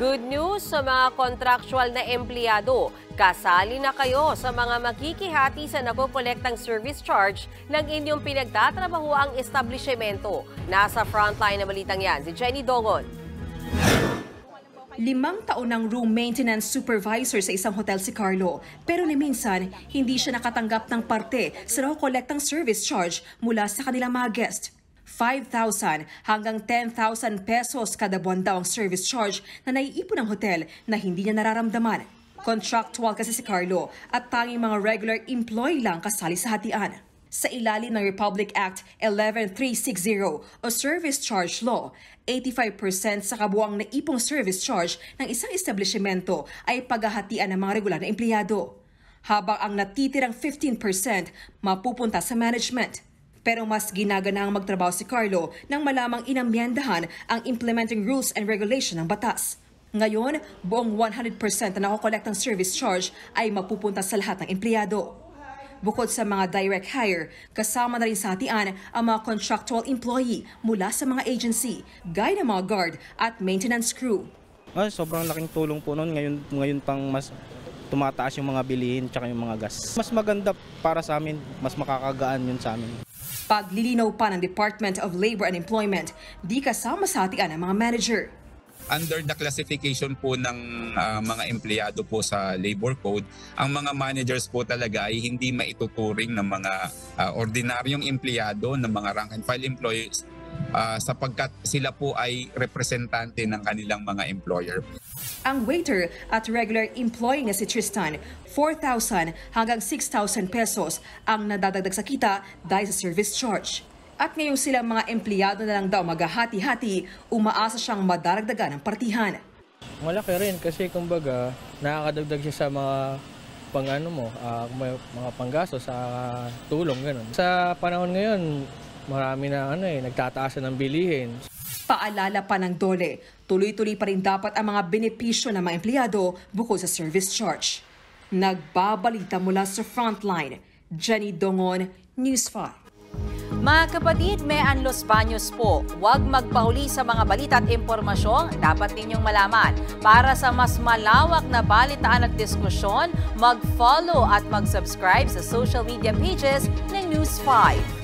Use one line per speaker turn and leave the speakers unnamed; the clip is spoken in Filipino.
Good news sa mga contractual na empleyado. Kasali na kayo sa mga makikihati sa nakokolektang service charge ng inyong pinagtatrabahoang establishmento. Nasa frontline na balitang yan, si Jenny Dongon.
5 taon ng room maintenance supervisor sa isang hotel si Carlo. Pero ni minsan, hindi siya nakatanggap ng parte sa nakokolektang service charge mula sa kanilang mga guest. 5,000 hanggang 10,000 pesos kada buwan daw ang service charge na naiipon ng hotel na hindi niya nararamdaman. Contractual kasi si Carlo at tanging mga regular employee lang kasali sa hatian. Sa ilalim ng Republic Act 11360 o Service Charge Law, 85% sa kabuuang naipong service charge ng isang establishmento ay paghahatian ng mga regular na empleyado. Habang ang natitirang 15% mapupunta sa management. Pero mas ginaganang magtrabaho si Carlo nang malamang inamyendahan ang implementing rules and regulation ng batas. Ngayon, buong 100% na nakokolekt ng service charge ay mapupunta sa lahat ng empleyado. Bukod sa mga direct hire, kasama na rin sa hatian ang mga contractual employee mula sa mga agency, gaya ng mga guard at maintenance crew.
Sobrang laking tulong po noon. Ngayon pang mas tumataas yung mga bilihin at yung mga gas. Mas maganda para sa amin, mas makakagaan yun sa amin.
Paglilinaw pa ng Department of Labor and Employment, di kasama sa hatian ang mga manager.
Under the classification po ng mga empleyado po sa labor code, ang mga managers po talaga ay hindi maituturing ng mga ordinaryong empleyado, ng mga rank and file employees sapagkat sila po ay representante ng kanilang mga employer.
Ang waiter at regular employee na si Tristan, 4,000 hanggang 6,000 pesos ang nadadagdag sa kita dahil sa service charge. At ngayong silang mga empleyado na lang daw maghahati-hati, umaasa siyang madaragdagan ng partihan.
Malaki rin kasi kumbaga nakakadagdag siya sa mga mga panggasto sa tulong ganun. Sa panahon ngayon, marami na nagtataasan ng bilihin.
Paalala pa ng DOLE, tuloy-tuloy pa rin dapat ang mga benepisyo ng mga empleyado bukod sa service charge. Nagbabalita mula sa Frontline, Jenny Dongon, News 5.
Mga kapatid, may Los Baños po. Huwag magpahuli sa mga balita at impormasyong dapat ninyong malaman. Para sa mas malawak na balitaan at diskusyon, mag-follow at mag-subscribe sa social media pages ng News 5.